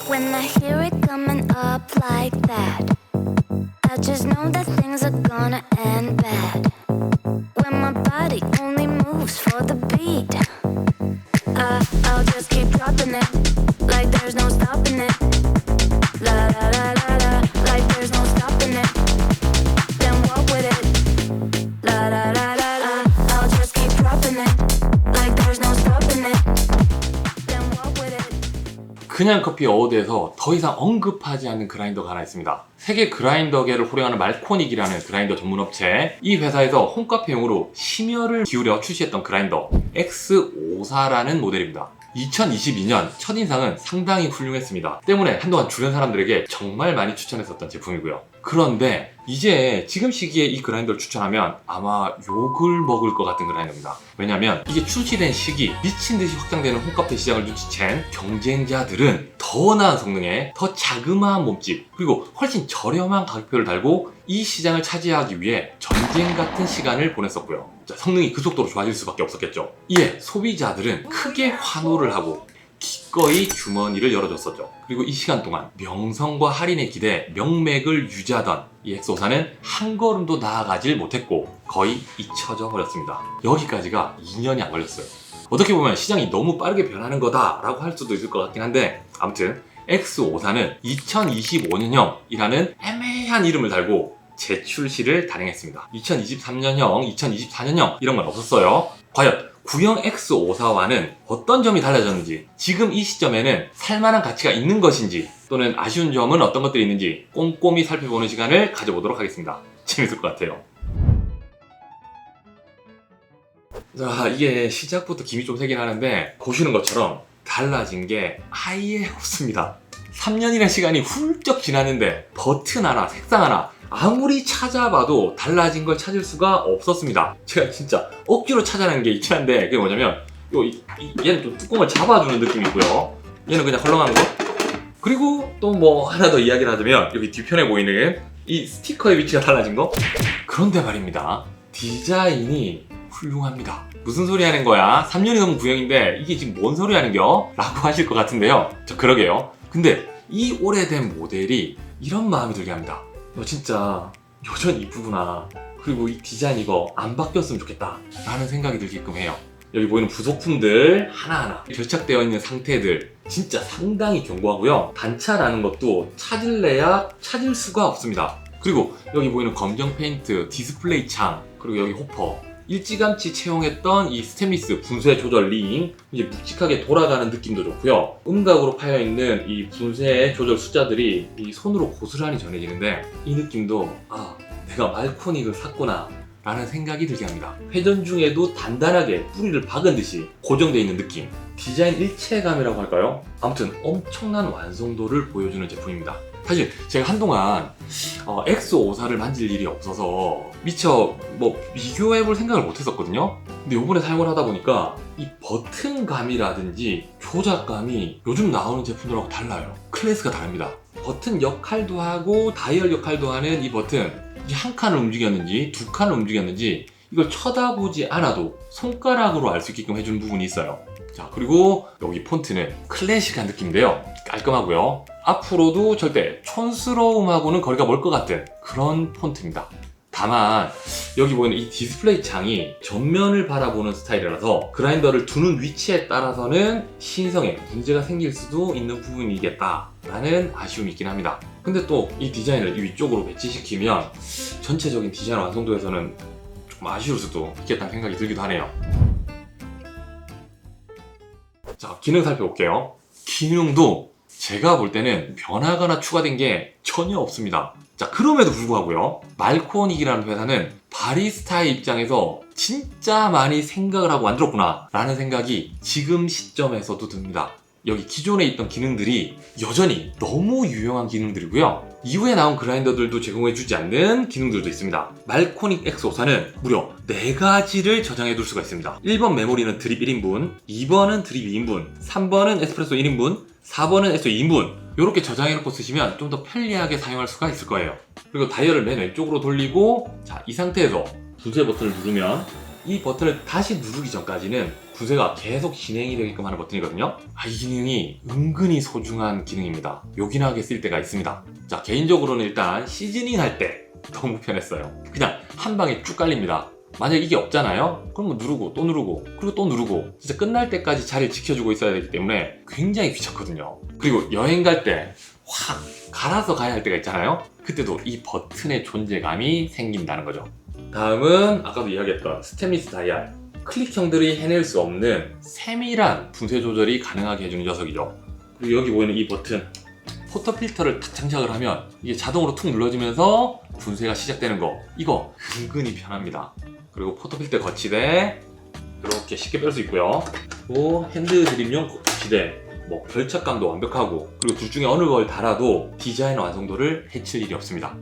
When I hear it coming up like that, I just know that things are gonna end bad. When my body only moves for the beat, I'll just keep dropping it like there's no stopping it. La la la la la, like there's no stopping it. Then walk with it. La la la la la, I'll just keep dropping it like there's no stopping it. Then walk with it. 그냥 커피 어워드에서 더 이상 언급하지 않는 그라인더가 하나 있습니다. 세계 그라인더계를 호령하는 말코닉이라는 그라인더 전문업체, 이 회사에서 홈카페용으로 심혈을 기울여 출시했던 그라인더 X54라는 모델입니다. 2022년 첫인상은 상당히 훌륭했습니다. 때문에 한동안 주변 사람들에게 정말 많이 추천했었던 제품이고요. 그런데 이제 지금 시기에 이 그라인더를 추천하면 아마 욕을 먹을 것 같은 그라인더입니다. 왜냐면 이게 출시된 시기 미친듯이 확장되는 홈카페 시장을 눈치챈 경쟁자들은 더 나은 성능에 더 자그마한 몸집 그리고 훨씬 저렴한 가격표를 달고 이 시장을 차지하기 위해 전쟁 같은 시간을 보냈었고요. 성능이 그 속도로 좋아질 수밖에 없었겠죠. 이에 소비자들은 크게 환호를 하고 기꺼이 주머니를 열어줬었죠. 그리고 이 시간 동안 명성과 할인에 기대 명맥을 유지하던 이 X54는 한 걸음도 나아가질 못했고 거의 잊혀져 버렸습니다. 여기까지가 2년이 안 걸렸어요. 어떻게 보면 시장이 너무 빠르게 변하는 거다라고 할 수도 있을 것 같긴 한데, 아무튼 X54는 2025년형이라는 애매한 이름을 달고 재출시를 단행했습니다. 2023년형, 2024년형 이런 건 없었어요. 과연 구형 X54와는 어떤 점이 달라졌는지, 지금 이 시점에는 살만한 가치가 있는 것인지, 또는 아쉬운 점은 어떤 것들이 있는지 꼼꼼히 살펴보는 시간을 가져보도록 하겠습니다. 재밌을 것 같아요. 자, 이게 시작부터 김이 좀 세긴 하는데 보시는 것처럼 달라진 게 아예 없습니다. 3년이라는 시간이 훌쩍 지났는데 버튼 하나, 색상 하나 아무리 찾아봐도 달라진 걸 찾을 수가 없었습니다. 제가 진짜 억지로 찾아낸 게 있긴 한데, 그게 뭐냐면 얘는 좀 뚜껑을 잡아주는 느낌이 있고요. 얘는 그냥 헐렁한 거. 그리고 또 뭐 하나 더 이야기를 하자면 여기 뒤편에 보이는 이 스티커의 위치가 달라진 거. 그런데 말입니다, 디자인이 훌륭합니다. 무슨 소리 하는 거야? 3년이 넘은 구형인데 이게 지금 뭔 소리 하는겨? 라고 하실 것 같은데요. 그러게요. 근데 이 오래된 모델이 이런 마음이 들게 합니다. 너 진짜 여전히 이쁘구나. 그리고 이 디자인 이거 안 바뀌었으면 좋겠다 라는 생각이 들게끔 해요. 여기 보이는 부속품들 하나하나 결착되어 있는 상태들 진짜 상당히 견고하고요. 단차라는 것도 찾을래야 찾을 수가 없습니다. 그리고 여기 보이는 검정 페인트, 디스플레이 창, 그리고 여기 호퍼, 일찌감치 채용했던 이 스테인리스 분쇄 조절 링, 이제 묵직하게 돌아가는 느낌도 좋고요. 음각으로 파여있는 이 분쇄 조절 숫자들이 이 손으로 고스란히 전해지는데 이 느낌도 내가 말코닉을 샀구나 라는 생각이 들게 합니다. 회전 중에도 단단하게 뿌리를 박은 듯이 고정되어 있는 느낌, 디자인 일체감이라고 할까요? 아무튼 엄청난 완성도를 보여주는 제품입니다. 사실 제가 한동안 X54를 만질 일이 없어서 미처 비교해볼 생각을 못했었거든요. 근데 요번에 사용을 하다 보니까 이 버튼감이라든지 조작감이 요즘 나오는 제품들하고 달라요. 클래스가 다릅니다. 버튼 역할도 하고 다이얼 역할도 하는 이 버튼, 이 한 칸을 움직였는지 두 칸을 움직였는지 이걸 쳐다보지 않아도 손가락으로 알 수 있게끔 해주는 부분이 있어요. 자, 그리고 여기 폰트는 클래식한 느낌인데요. 깔끔하고요. 앞으로도 절대 촌스러움하고는 거리가 멀 것 같은 그런 폰트입니다. 다만 여기 보이는 이 디스플레이 창이 전면을 바라보는 스타일이라서 그라인더를 두는 위치에 따라서는 신성에 문제가 생길 수도 있는 부분이겠다라는 아쉬움이 있긴 합니다. 근데 또 이 디자인을 이 위쪽으로 배치시키면 전체적인 디자인 완성도에서는 조금 아쉬울 수도 있겠다는 생각이 들기도 하네요. 자, 기능 살펴볼게요. 기능도 제가 볼 때는 변하거나 추가된 게 전혀 없습니다. 자, 그럼에도 불구하고요, 말코닉이라는 회사는 바리스타의 입장에서 진짜 많이 생각을 하고 만들었구나 라는 생각이 지금 시점에서도 듭니다. 여기 기존에 있던 기능들이 여전히 너무 유용한 기능들이고요. 이후에 나온 그라인더들도 제공해주지 않는 기능들도 있습니다. 말코닉 X54는 무려 4가지를 저장해둘 수가 있습니다. 1번 메모리는 드립 1인분, 2번은 드립 2인분, 3번은 에스프레소 1인분, 4번은 에스프레소 2인분, 이렇게 저장해놓고 쓰시면 좀 더 편리하게 사용할 수가 있을 거예요. 그리고 다이얼을 맨 왼쪽으로 돌리고, 자, 이 상태에서 분쇄 버튼을 누르면 이 버튼을 다시 누르기 전까지는 분쇄가 계속 진행이 되게끔 하는 버튼이거든요. 이 기능이 은근히 소중한 기능입니다. 요긴하게 쓸 때가 있습니다. 자, 개인적으로는 일단 시즈닝 할 때 너무 편했어요. 그냥 한 방에 쭉 깔립니다. 만약에 이게 없잖아요? 그럼 뭐 누르고 또 누르고 그리고 또 누르고 진짜 끝날 때까지 자리를 지켜주고 있어야 되기 때문에 굉장히 귀찮거든요. 그리고 여행 갈 때 확 갈아서 가야 할 때가 있잖아요? 그때도 이 버튼의 존재감이 생긴다는 거죠. 다음은 아까도 이야기했던 스테인리스 다이얼. 클릭형들이 해낼 수 없는 세밀한 분쇄 조절이 가능하게 해주는 녀석이죠. 그리고 여기 보이는 이 버튼, 포터 필터를 탁 장착을 하면 이게 자동으로 툭 눌러지면서 분쇄가 시작되는 거, 이거 은근히 편합니다. 그리고 포터 필터 거치대 이렇게 쉽게 뺄 수 있고요. 또 핸드 드립용 거치대, 뭐 결착감도 완벽하고, 그리고 둘 중에 어느 걸 달아도 디자인 완성도를 해칠 일이 없습니다.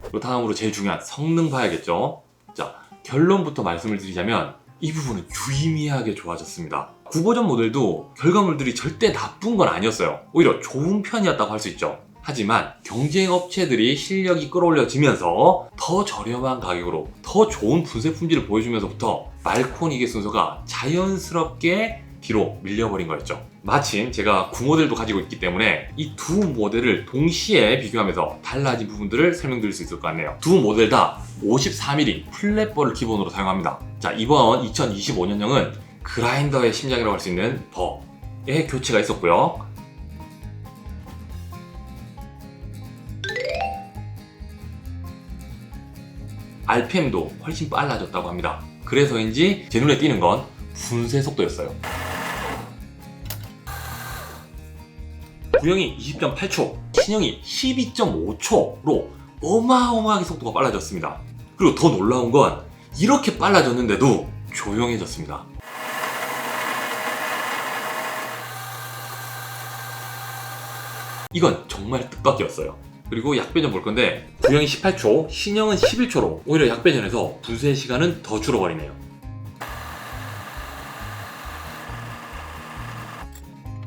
그리고 다음으로 제일 중요한 성능 봐야겠죠. 자, 결론부터 말씀을 드리자면 이 부분은 유의미하게 좋아졌습니다. 9버전 모델도 결과물들이 절대 나쁜 건 아니었어요. 오히려 좋은 편이었다고 할 수 있죠. 하지만 경쟁 업체들이 실력이 끌어올려지면서 더 저렴한 가격으로 더 좋은 분쇄 품질을 보여주면서부터 말코니 순서가 자연스럽게 뒤로 밀려버린 거였죠. 마침 제가 9모델도 가지고 있기 때문에 이 두 모델을 동시에 비교하면서 달라진 부분들을 설명드릴 수 있을 것 같네요. 두 모델 다 54mm 플랫버를 기본으로 사용합니다. 자, 이번 2025년형은 그라인더의 심장이라고 할 수 있는 버의 교체가 있었고요. RPM도 훨씬 빨라졌다고 합니다. 그래서인지 제 눈에 띄는 건 분쇄 속도였어요. 구형이 20.8초, 신형이 12.5초로 어마어마하게 속도가 빨라졌습니다. 그리고 더 놀라운 건 이렇게 빨라졌는데도 조용해졌습니다. 이건 정말 뜻밖이었어요. 그리고 약배전 볼 건데 구형이 18초, 신형은 11초로 오히려 약배전에서 분쇄 시간은 더 줄어버리네요.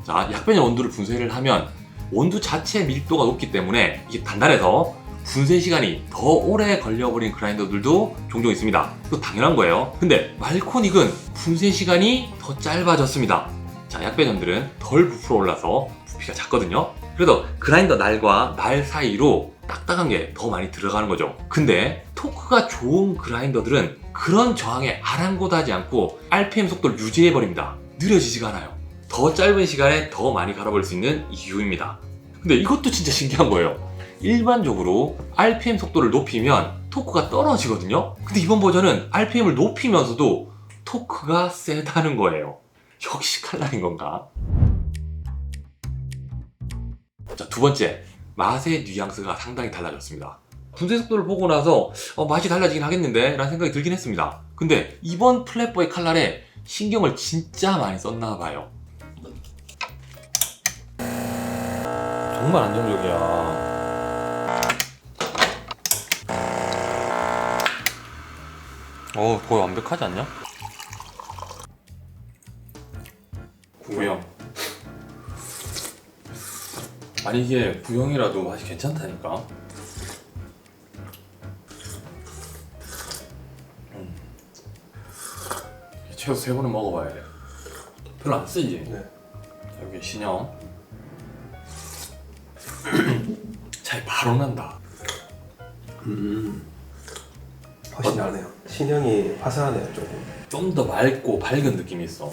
자, 약배전 원두를 분쇄를 하면 원두 자체 밀도가 높기 때문에 이게 단단해서 분쇄 시간이 더 오래 걸려버린 그라인더들도 종종 있습니다. 이거 당연한 거예요. 근데 말코닉은 분쇄 시간이 더 짧아졌습니다. 자, 약배전들은 덜 부풀어 올라서 부피가 작거든요. 그래서 그라인더 날과 날 사이로 딱딱한 게 더 많이 들어가는 거죠. 근데 토크가 좋은 그라인더들은 그런 저항에 아랑곳하지 않고 RPM 속도를 유지해버립니다. 느려지지가 않아요. 더 짧은 시간에 더 많이 갈아버릴 수 있는 이유입니다. 근데 이것도 진짜 신기한 거예요. 일반적으로 RPM 속도를 높이면 토크가 떨어지거든요. 근데 이번 버전은 RPM을 높이면서도 토크가 세다는 거예요. 역시 칼날인 건가? 자, 두 번째, 맛의 뉘앙스가 상당히 달라졌습니다. 분쇄 속도를 보고 나서 맛이 달라지긴 하겠는데 라는 생각이 들긴 했습니다. 근데 이번 플랫버의 칼날에 신경을 진짜 많이 썼나 봐요. 정말 안정적이야. 거의 완벽하지 않냐? 구형. 아니 이게 구형이라도 맛이 괜찮다니까. 최소 3번은 먹어봐야 돼. 별로 안 쓰지? 네. 여기 신형. 차이 바로 난다. 훨씬 나네요. 신형이 화사하네요, 조금. 좀 더 맑고 밝은 느낌이 있어.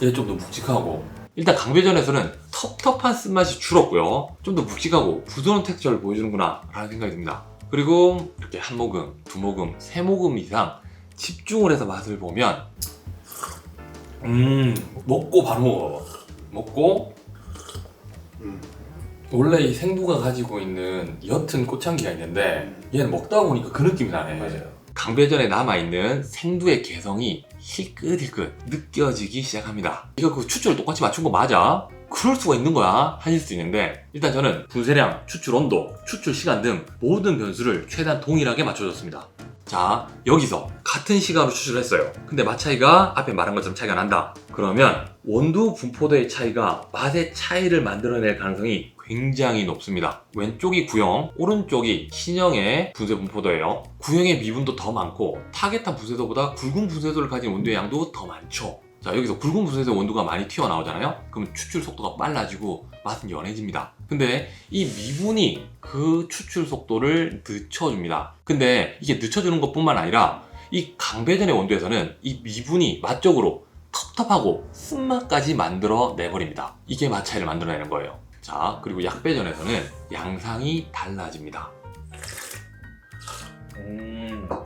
얘 좀 더 묵직하고. 일단 강배전에서는 텁텁한 쓴맛이 줄었고요. 좀 더 묵직하고 부드러운 텍스처를 보여주는구나 라는 생각이 듭니다. 그리고 이렇게 한 모금, 두 모금, 세 모금 이상 집중을 해서 맛을 보면 먹고 바로 먹어. 먹고 원래 이 생두가 가지고 있는 옅은 꽃향기가 있는데 얘는 먹다 보니까 그 느낌이 나네. 맞아요. 강배전에 남아있는 생두의 개성이 힐끗힐끗 느껴지기 시작합니다. 이거 그 추출을 똑같이 맞춘 거 맞아? 그럴 수가 있는 거야? 하실 수 있는데 일단 저는 분쇄량, 추출 온도, 추출 시간 등 모든 변수를 최대한 동일하게 맞춰줬습니다. 자, 여기서 같은 시간으로 추출을 했어요. 근데 맛 차이가 앞에 말한 것처럼 차이가 난다. 그러면 원두 분포도의 차이가 맛의 차이를 만들어낼 가능성이 굉장히 높습니다. 왼쪽이 구형, 오른쪽이 신형의 분쇄 분포도예요. 구형의 미분도 더 많고 타겟한 분쇄도보다 굵은 분쇄도를 가진 원두의 양도 더 많죠. 자, 여기서 굵은 분쇄도 원두가 많이 튀어나오잖아요. 그럼 추출 속도가 빨라지고 맛은 연해집니다. 근데 이 미분이 그 추출 속도를 늦춰줍니다. 근데 이게 늦춰주는 것뿐만 아니라 이 강배전의 원두에서는 이 미분이 맛적으로 텁텁하고 쓴맛까지 만들어 내버립니다. 이게 맛 차이를 만들어내는 거예요. 자, 그리고 약배전에서는 양상이 달라집니다.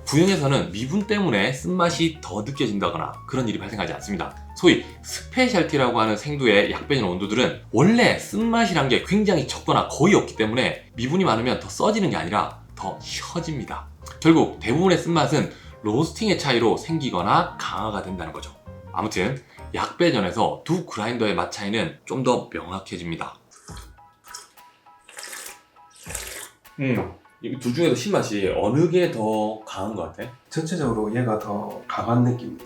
구형에서는 미분 때문에 쓴맛이 더 느껴진다거나 그런 일이 발생하지 않습니다. 소위 스페셜티라고 하는 생두의 약배전 원두들은 원래 쓴맛이란 게 굉장히 적거나 거의 없기 때문에 미분이 많으면 더 써지는 게 아니라 더 혀집니다. 결국 대부분의 쓴맛은 로스팅의 차이로 생기거나 강화가 된다는 거죠. 아무튼 약배전에서 두 그라인더의 맛 차이는 좀 더 명확해집니다. 이 둘 중에서 신맛이 어느 게 더 강한 것 같아? 전체적으로 얘가 더 강한 느낌이에요.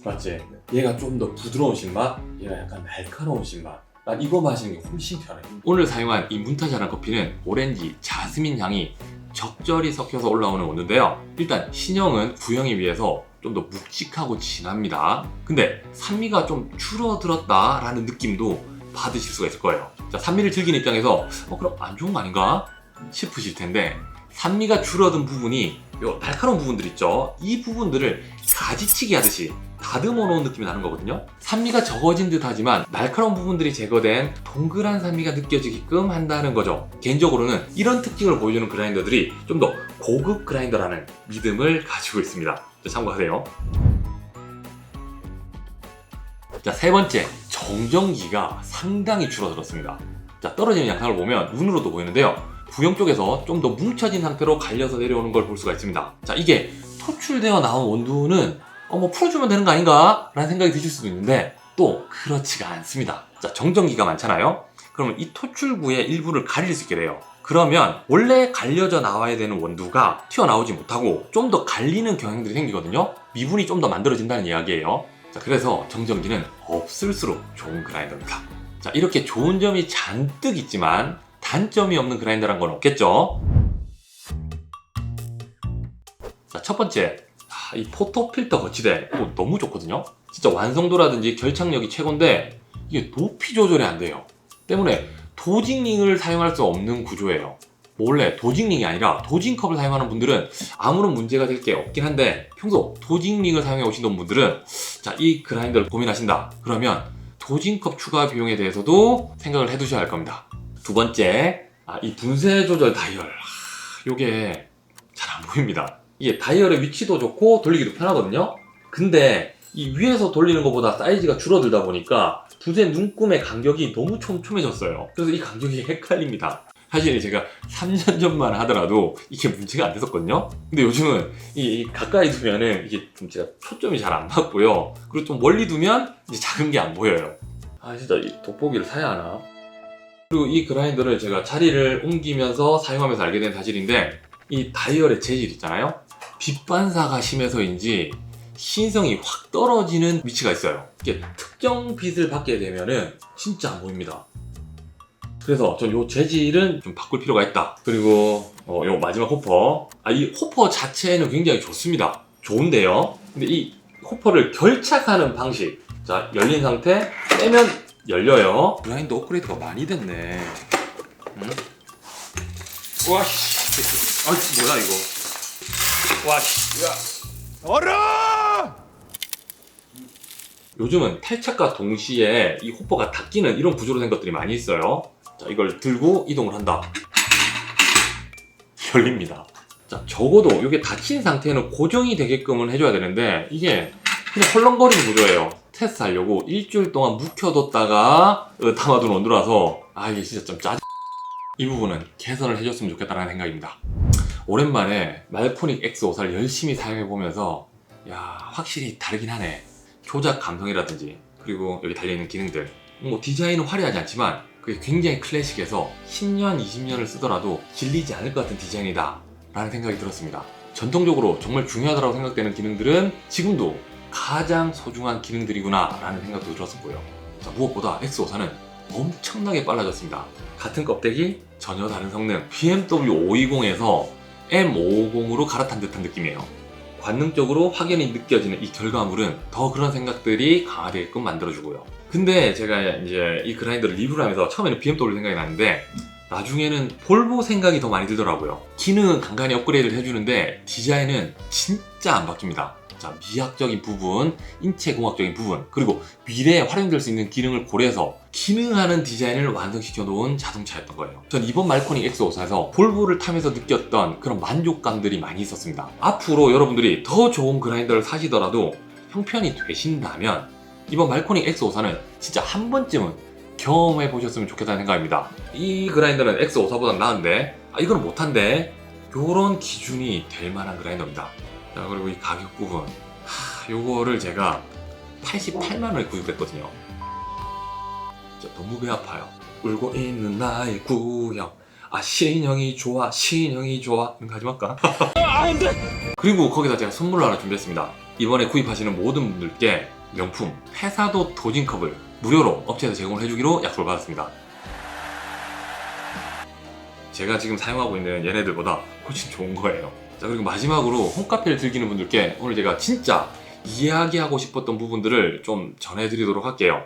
맞지? 얘가 좀 더 부드러운 신맛, 얘가 약간 날카로운 신맛. 난 이거 마시는 게 훨씬 편해. 오늘 사용한 이 문타자란 커피는 오렌지, 자스민 향이 적절히 섞여서 올라오는 원두인데요. 일단 신형은 구형에 비해서 좀 더 묵직하고 진합니다. 근데 산미가 좀 줄어들었다라는 느낌도 받으실 수가 있을 거예요. 자, 산미를 즐기는 입장에서 그럼 안 좋은 거 아닌가 싶으실 텐데, 산미가 줄어든 부분이 요 날카로운 부분들 있죠. 이 부분들을 가지치기 하듯이 다듬어 놓은 느낌이 나는 거거든요. 산미가 적어진 듯 하지만 날카로운 부분들이 제거된 동그란 산미가 느껴지게끔 한다는 거죠. 개인적으로는 이런 특징을 보여주는 그라인더들이 좀 더 고급 그라인더라는 믿음을 가지고 있습니다. 참고하세요. 자, 세 번째, 정전기가 상당히 줄어들었습니다. 자, 떨어지는 양상을 보면 눈으로도 보이는데요. 구형 쪽에서 좀 더 뭉쳐진 상태로 갈려서 내려오는 걸 볼 수가 있습니다. 자, 이게 토출되어 나온 원두는 뭐 풀어주면 되는 거 아닌가? 라는 생각이 드실 수도 있는데 또 그렇지가 않습니다. 자, 정전기가 많잖아요. 그러면 이 토출구의 일부를 가릴 수 있게 돼요. 그러면 원래 갈려져 나와야 되는 원두가 튀어나오지 못하고 좀 더 갈리는 경향들이 생기거든요. 미분이 좀 더 만들어진다는 이야기예요. 자, 그래서 정전기는 없을수록 좋은 그라인더입니다. 자, 이렇게 좋은 점이 잔뜩 있지만 단점이 없는 그라인더란 건 없겠죠. 자, 첫 번째, 이 포토 필터 거치대 너무 좋거든요. 진짜 완성도라든지 결착력이 최고인데 이게 높이 조절이 안 돼요. 때문에 도징링을 사용할 수 없는 구조예요. 원래 도징링이 아니라 도징컵을 사용하는 분들은 아무런 문제가 될 게 없긴 한데, 평소 도징링을 사용해 오신 분들은 자, 이 그라인더를 고민하신다 그러면 도징컵 추가 비용에 대해서도 생각을 해 두셔야 할 겁니다. 두 번째, 이 분쇄 조절 다이얼. 요게 잘 안 보입니다. 이게 다이얼의 위치도 좋고 돌리기도 편하거든요. 근데 이 위에서 돌리는 것보다 사이즈가 줄어들다 보니까 분쇄 눈금의 간격이 너무 촘촘해졌어요. 그래서 이 간격이 헷갈립니다. 사실 제가 3년 전만 하더라도 이게 문제가 안 됐었거든요. 근데 요즘은 이 가까이 두면은 이게 좀 제가 초점이 잘 안 맞고요. 그리고 좀 멀리 두면 이제 작은 게 안 보여요. 진짜 이 돋보기를 사야 하나? 그리고 이 그라인더를 제가 자리를 옮기면서 사용하면서 알게 된 사실인데, 이 다이얼의 재질 있잖아요. 빛 반사가 심해서인지 신성이 확 떨어지는 위치가 있어요. 이게 특정 빛을 받게 되면은 진짜 안 보입니다. 그래서 전 이 재질은 좀 바꿀 필요가 있다. 그리고 요 마지막 호퍼. 이 호퍼 자체는 굉장히 좋습니다. 좋은데요. 근데 이 호퍼를 결착하는 방식. 자, 열린 상태 빼면 열려요. 그라인더 업그레이드가 많이 됐네. 와씨, 뭐야 이거? 와씨, 야, 어라! 요즘은 탈착과 동시에 이 호퍼가 닫히는 이런 구조로 된 것들이 많이 있어요. 자, 이걸 들고 이동을 한다. 열립니다. 자, 적어도 이게 닫힌 상태는 고정이 되게끔은 해줘야 되는데 이게 그냥 헐렁거리는 구조예요. 테스트하려고 일주일 동안 묵혀뒀다가 담아둔 원두라서 이게 진짜 좀 이 부분은 개선을 해줬으면 좋겠다는 생각입니다. 오랜만에 말코닉 X54를 열심히 사용해보면서 확실히 다르긴 하네. 조작 감성이라든지 그리고 여기 달려있는 기능들, 디자인은 화려하지 않지만 그게 굉장히 클래식해서 10년, 20년을 쓰더라도 질리지 않을 것 같은 디자인이다 라는 생각이 들었습니다. 전통적으로 정말 중요하다고 생각되는 기능들은 지금도 가장 소중한 기능들이구나 라는 생각도 들었었고요. 자, 무엇보다 X54는 엄청나게 빨라졌습니다. 같은 껍데기 전혀 다른 성능. BMW 520에서 M550으로 갈아탄 듯한 느낌이에요. 관능적으로 확연히 느껴지는 이 결과물은 더 그런 생각들이 강화되게끔 만들어주고요. 근데 제가 이제 이 그라인더를 리뷰를 하면서 처음에는 BMW 생각이 났는데 나중에는 볼보 생각이 더 많이 들더라고요. 기능은 간간히 업그레이드를 해주는데 디자인은 진짜 안 바뀝니다. 자, 미학적인 부분, 인체공학적인 부분, 그리고 미래에 활용될 수 있는 기능을 고려해서 기능하는 디자인을 완성시켜 놓은 자동차였던 거예요. 전 이번 말코닉 X54에서 볼보를 타면서 느꼈던 그런 만족감들이 많이 있었습니다. 앞으로 여러분들이 더 좋은 그라인더를 사시더라도 형편이 되신다면 이번 말코닉 X54는 진짜 한 번쯤은 경험해 보셨으면 좋겠다는 생각입니다. 이 그라인더는 X54보다 나은데 이건 못한데 요런 기준이 될 만한 그라인더입니다. 자, 그리고 이 가격 부분 요거를 제가 88만원에 구입했거든요. 진짜 너무 배 아파요. 울고 있는 나의 구형, 신형이 좋아, 신형이 좋아. 이런 거 하지 말까? 그리고 거기다 제가 선물을 하나 준비했습니다. 이번에 구입하시는 모든 분들께 명품 페사도 도징컵을 무료로 업체에서 제공을 해주기로 약속을 받았습니다. 제가 지금 사용하고 있는 얘네들보다 훨씬 좋은 거예요. 자, 그리고 마지막으로 홈카페를 즐기는 분들께 오늘 제가 진짜 이야기하고 싶었던 부분들을 좀 전해드리도록 할게요.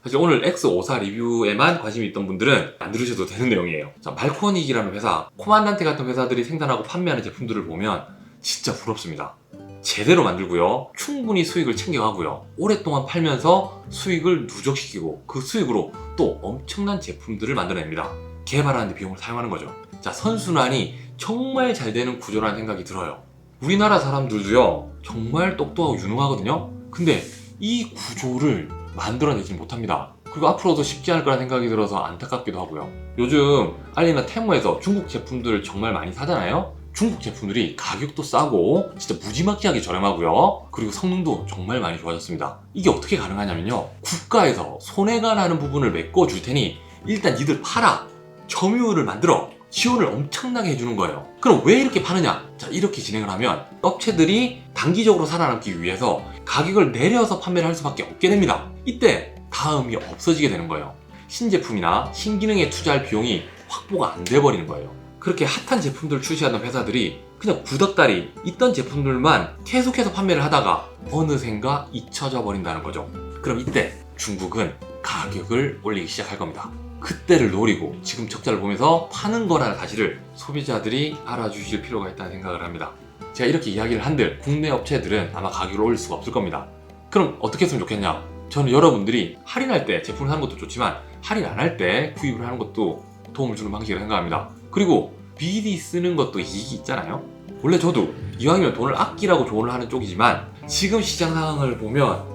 사실 오늘 X54 리뷰에만 관심이 있던 분들은 안 들으셔도 되는 내용이에요. 자, 말코닉이라는 회사, 코만단테 같은 회사들이 생산하고 판매하는 제품들을 보면 진짜 부럽습니다. 제대로 만들고요, 충분히 수익을 챙겨가고요, 오랫동안 팔면서 수익을 누적시키고 그 수익으로 또 엄청난 제품들을 만들어냅니다. 개발하는 데 비용을 사용하는 거죠. 자, 선순환이 정말 잘 되는 구조라는 생각이 들어요. 우리나라 사람들도요 정말 똑똑하고 유능하거든요. 근데 이 구조를 만들어내지 못합니다. 그리고 앞으로도 쉽지 않을 거라는 생각이 들어서 안타깝기도 하고요. 요즘 알리나 테무에서 중국 제품들을 정말 많이 사잖아요. 중국 제품들이 가격도 싸고 진짜 무지막지하게 저렴하고요. 그리고 성능도 정말 많이 좋아졌습니다. 이게 어떻게 가능하냐면요, 국가에서 손해가 나는 부분을 메꿔줄 테니 일단 니들 팔아, 점유율을 만들어, 지원을 엄청나게 해주는 거예요. 그럼 왜 이렇게 파느냐? 자, 이렇게 진행을 하면 업체들이 단기적으로 살아남기 위해서 가격을 내려서 판매를 할 수밖에 없게 됩니다. 이때 다음이 없어지게 되는 거예요. 신제품이나 신기능에 투자할 비용이 확보가 안 돼버리는 거예요. 그렇게 핫한 제품들 출시하던 회사들이 그냥 구닥다리 있던 제품들만 계속해서 판매를 하다가 어느샌가 잊혀져 버린다는 거죠. 그럼 이때 중국은 가격을 올리기 시작할 겁니다. 그때를 노리고 지금 적자를 보면서 파는 거라는 사실을 소비자들이 알아주실 필요가 있다는 생각을 합니다. 제가 이렇게 이야기를 한들 국내 업체들은 아마 가격을 올릴 수가 없을 겁니다. 그럼 어떻게 했으면 좋겠냐? 저는 여러분들이 할인할 때 제품을 사는 것도 좋지만 할인 안 할 때 구입을 하는 것도 도움을 주는 방식이라고 생각합니다. 그리고 미리 쓰는 것도 이익이 있잖아요. 원래 저도 이왕이면 돈을 아끼라고 조언을 하는 쪽이지만 지금 시장 상황을 보면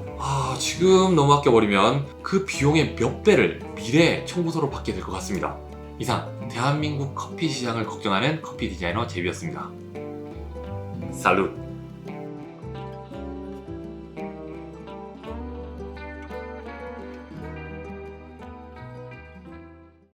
지금 너무 아껴버리면 그 비용의 몇 배를 미래에 청구서로 받게 될 것 같습니다. 이상 대한민국 커피 시장을 걱정하는 커피 디자이너 제비였습니다. 살룻!